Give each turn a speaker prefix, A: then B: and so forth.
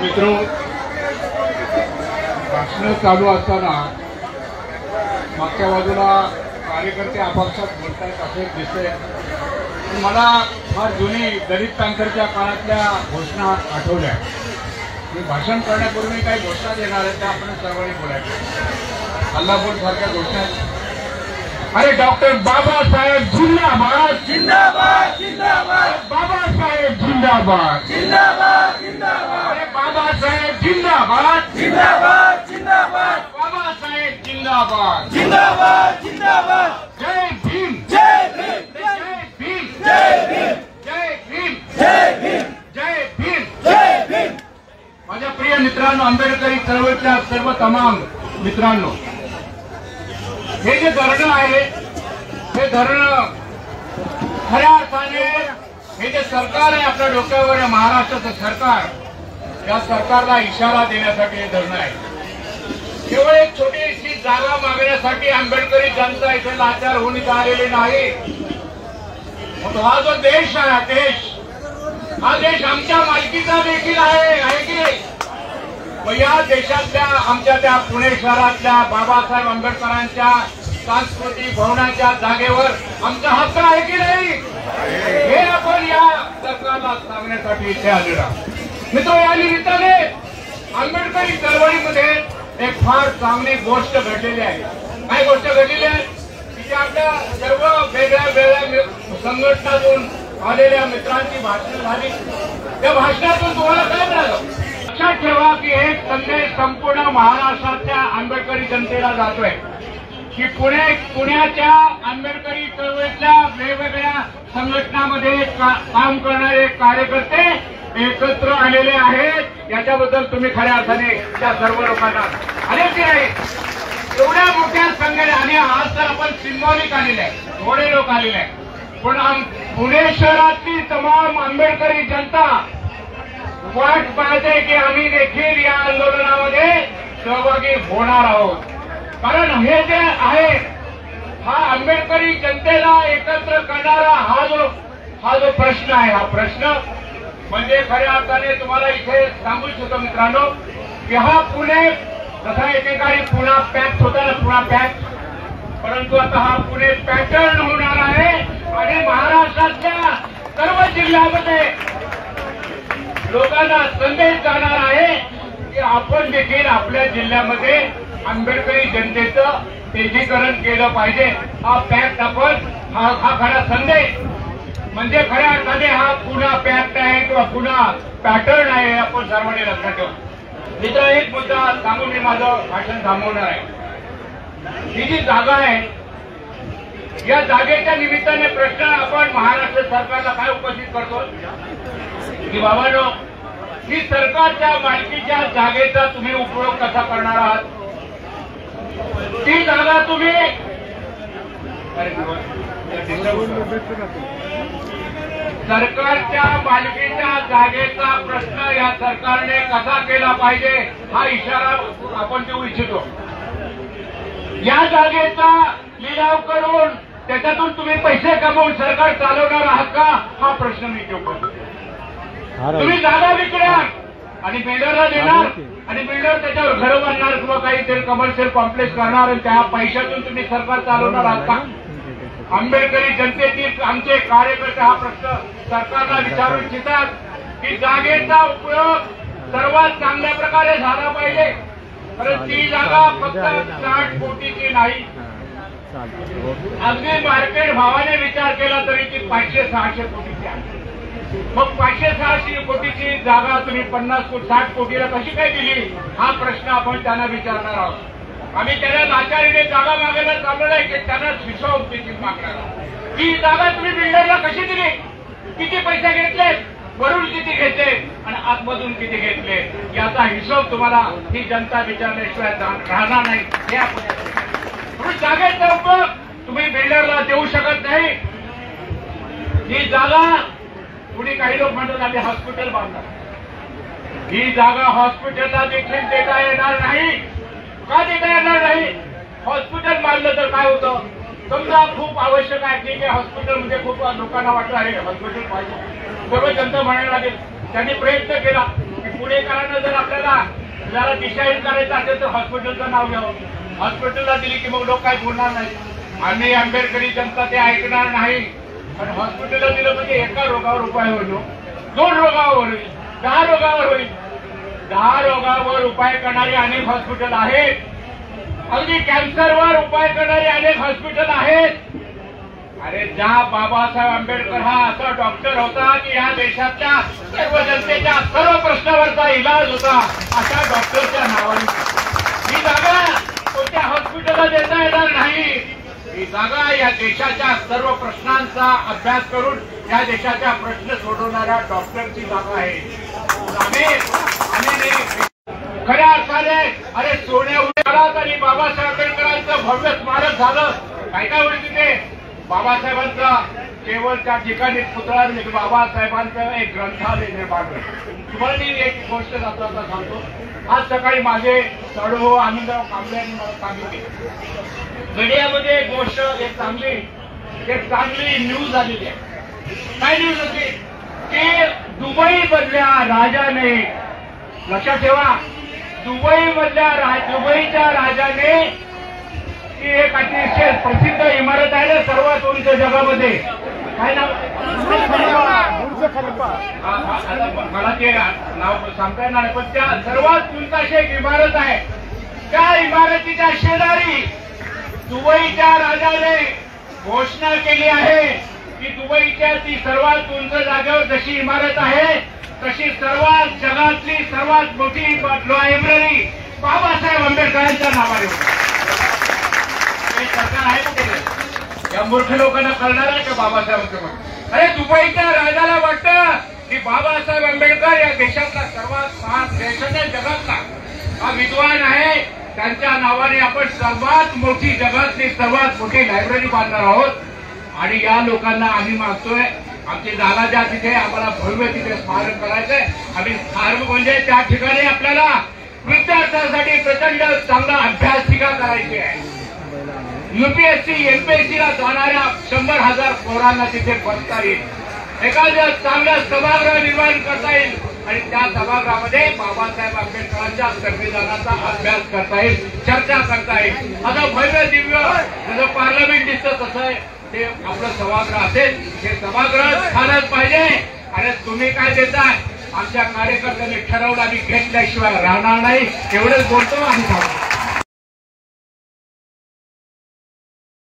A: मित्रों, भाषण चालू असताना मागच्या बाजूला कार्यकर्ते आपापसात बोलतायत असे दिसतंय. मला फार जुनी दलित पॅंथरच्या काळातल्या घोषणा आठवल्या. मी भाषण करण्यापूर्वी काही घोषणा देणार आहेत त्या आपण सर्वांनी बोलायचं. अल्लापूर सारख्या घोषणा. अरे डॉक्टर बाबासाहेब जिंदाबाद जिंदाबाद जिंदाबाद, बाबासाहेब जिंदाबाद जिंदाबाद जिंदाबाद, अरे बाबासाहेब जिंदाबाद जिंदाबाद जिंदाबाद, बाबासाहेब जिंदाबाद जिंदाबाद जिंदाबाद. जय भीम जय भीम जय भीम जय भीम जय भीम जय भीम जय भीम जय भीम. माझ्या प्रिय मित्रांनो, आंबेडकरी चळवळीच्या सर्व तमाम मित्रांनो, हे जे धरणं आहे हे धरणं खऱ्या अर्थाने हे जे सरकार आहे आपल्या डोक्यावर, महाराष्ट्राचं सरकार, या सरकारला इशारा देण्यासाठी हे धरणं आहे. केवळ एक छोटीशी जागा मागण्यासाठी आंबेडकरी जनता इथे लाचार होऊन आलेली नाही. हा जो देश आहे, हा देश आमच्या मालकीचा देखील आहे की नाही. या देशातल्या आमच्या त्या पुणे शहरातल्या बाबासाहेब आंबेडकरांच्या सांस्कृतिक भवनाच्या जागेवर आमचा हक्क आहे की नाही, हे आपण या सरकारला सांगण्यासाठी इथे आलेलो आहोत. मित्र, या निमित्ताने आंबेडकरी चळवळीमध्ये एक फार चांगली गोष्ट घडलेली आहे. काय गोष्ट घडलेली आहे की आपल्या सर्व वेगळ्या वेगळ्या संघटनातून आलेल्या मित्रांची भाषणं झाली. त्या भाषणातून तुम्हाला काय मिळालं? लक्षात ठेवा की एक संदेश संपूर्ण महाराष्ट्राच्या आंबेडकरी जनतेला जातोय की पुण्याच्या आंबेडकरी चळवळीतल्या वेगवेगळ्या संघटनांमध्ये काम करणारे कार्यकर्ते एकत्र आलेले आहेत. याच्याबद्दल तुम्ही खऱ्या अर्थाने त्या सर्व लोकांना आले की नाही. एवढ्या मोठ्या संघटना, आणि आज तर आपण सिंबॉलिक आलेले आहे, थोडे लोक आलेले आहे, पण पुणे शहरातली तमाम आंबेडकरी जनता वाट पाहते की आम्ही देखील या आंदोलनामध्ये सहभागी होणार आहोत. कारण हे जे आहे, हा आंबेडकरी जनतेला एकत्र करणारा हा जो प्रश्न आहे, हा प्रश्न म्हणजे खऱ्या अर्थाने तुम्हाला इथे सांगू इच्छितो मित्रांनो की हा पुणे, तसा एकेकाळी पुणा पॅक्ट होता ना, पुणा पॅक्ट, परंतु आता हा पुणे पॅटर्न होणार आहे. आणि महाराष्ट्रातल्या सर्व जिल्ह्यामध्ये लोकांना संदेश जाणार आहे की आपण देखील आपल्या जिल्ह्यामध्ये आंबेडकरी जनतेचं तेजीकरण केलं पाहिजे. हा पॅक्ट आपण, हा खरा संदेश म्हणजे खऱ्या अर्थाने हा पुन्हा पॅक्ट आहे किंवा पुन्हा पॅटर्न आहे, हे आपण सर्वांनी लक्षात ठेवू. मित्र, एक मुद्दा सांगून मी माझं भाषण थांबवणार आहे. ही जी जागा आहे, या जागेच्या निमित्ताने प्रश्न आपण महाराष्ट्र सरकारला काय उपस्थित करतो की बाबांनो, ही सरकारच्या मालकीच्या जागेचा तुम्ही उपयोग कसा करणार आहात. ती जागा तुम्ही सरकारच्या मालकीच्या जागेचा प्रश्न या सरकारने कसा केला पाहिजे हा इशारा आपण देऊ इच्छितो. या जागेचा लिलाव करून त्याच्यातून तुम्ही पैसे कमवून सरकार चालवणार आहात का, हा प्रश्न मी ठेवतो. तुम्ही जागा विकणार आणि बिल्डरला देणार आणि बिल्डर त्याच्यावर घर बांधणार किंवा काहीतरी कमर्शियल कॉम्प्लेक्स करणार आणि त्या पैशातून तुम्ही सरकार चालवणार आहात का. आंबेडकरी जनतेतील आमचे कार्यकर्ते हा प्रश्न सरकारला विचारू इच्छितात की जागेचा उपयोग सर्वात चांगल्या प्रकारे झाला पाहिजे. कारण ती जागा फक्त 60 कोटीची नाही, अगदी मार्केट भावाने विचार केला तरी ती 500-600 कोटीची आहे. मग 500-600 कोटीची जागा तुम्ही 50-60 कोटीला कशी काय दिली, हा प्रश्न आपण त्यांना विचारणार आहोत. आम्ही त्याला लाचारीने जागा मागायला चाललो नाही की त्यांना हिशोब देखील मागणार आहोत. ही जागा तुम्ही बिल्डरला कशी दिली, किती पैसे घेतले, वरून किती घेतले आणि आतमधून किती घेतले, याचा हिशोब तुम्हाला ही जनता विचारल्याशिवाय राहणार नाही. हे आपण जागेचा उपयोग तुम्ही बिल्डरला देऊ शकत नाही. ही जागा कुणी काही लोक म्हणतात आम्ही हॉस्पिटल बांधणार, ही जागा हॉस्पिटलला देखील देता येणार नाही. का देता येणार नाही? हॉस्पिटल बांधलं तर काय होतं, समजा खूप आवश्यक आहे, ठीक आहे, हॉस्पिटल म्हणजे खूप लोकांना वाटलं आहे हॉस्पिटल पाहिजे, सर्व जनता म्हणायला लागेल. त्यांनी प्रयत्न केला की पुणेकरांना जर आपल्याला जरा दिशाहीन करायचं असेल तर हॉस्पिटलचं नाव घ्यावं. हॉस्पिटलला दिली की मग लोक काही बोलणार नाही. आम्ही आंबेडकरी जनता ते ऐकणार नाही. पण हॉस्पिटलला दिलं म्हणजे एका रोगावर उपाय होईल, 2 रोगावर होईल, 10 रोगावर होईल. 10 रोगावर उपाय करणारी अनेक हॉस्पिटल आहेत. अगदी कॅन्सरवर उपाय करणारे अनेक हॉस्पिटल आहेत. अरे ज्या बाबासाहेब आंबेडकर हा असा डॉक्टर होता की या देशातल्या सर्व जनतेच्या सर्व प्रश्नावरचा इलाज होता, अशा डॉक्टरच्या नावाने ही जागा कोणत्या हॉस्पिटलला देता येणार नाही. ही जागा या देशाच्या सर्व प्रश्नांचा अभ्यास करून या देशाच्या प्रश्न सोडवणाऱ्या डॉक्टरची जागा आहे. खऱ्या अर्थाने अरे सोन्या उद्याला तरी बाबासाहेब आंबेडकरांचं भव्य स्मारक झालं. काय होईल तिथे बाबासाहेबांचा केवळ त्या ठिकाणी पुतळा बाबासाहेबांचं एक ग्रंथालय निर्माण होईल. तुम्हाला मी एक गोष्ट जाता सांगतो. आज सकाळी माझे सडू आनंदराव कांबळे यांनी मला सांगितले, मीडियामध्ये एक गोष्ट एक चांगली न्यूज आलेली आहे. काय न्यूज होती की दुबई मधल्या राजाने, लक्षात ठेवा, दुबईच्या राजाने ही एक अतिशय प्रसिद्ध इमारत आहे ना सर्वात उंच जगामध्ये, काय नाव, मला ते नाव सांगता येणार नाही, पण त्या सर्वात उंच अशी एक इमारत आहे. त्या इमारतीच्या शेजारी दुबईच्या राजाने घोषणा केली आहे की दुबईच्या ती सर्वात उंच जागेवर जशी इमारत आहे तशी जगातली सर्वात मोठी लायब्ररी बाबासाहेब आंबेडकरांच्या नावाने होती. सरकार आहे कुठे? या मूर्ख लोकांना कळणार आहे का बाबासाहेबांचं? अरे दुबईच्या राजाला वाटतं की बाबासाहेब आंबेडकर या देशातला सर्वात महान, देशाच्या जगातला हा विद्वान आहे, त्यांच्या नावाने आपण जगातली सर्वात मोठी लायब्ररी बांधणार आहोत. आणि या लोकांना आम्ही मागतोय आमची जागा द्या, तिथे आम्हाला भव्य तिथे स्मारक करायचंय. आम्ही स्मारक म्हणजे त्या ठिकाणी आपल्याला विद्यार्थ्यांसाठी प्रचंड चांगला अभ्यासिका करायची आहे. यूपीएससी एमपीएससीला जाणाऱ्या 100,000 पोरांना तिथे बसता येईल. एखाद्या चांगल्या सभागृह निर्माण करता येईल आणि त्या सभागृहामध्ये बाबासाहेब आंबेडकरांच्या संविधानाचा अभ्यास करता येईल, चर्चा करता येईल. आता भव्य दिव्य जसं पार्लमेंट दिसतं तसं आहे ते आपलं सभागृह असेल. हे सभागृह झालंच पाहिजे. आणि तुम्ही काय देताय? आमच्या कार्यकर्त्यांनी ठरवलं आणि घेतल्याशिवाय राहणार नाही. एवढंच बोलतो आणि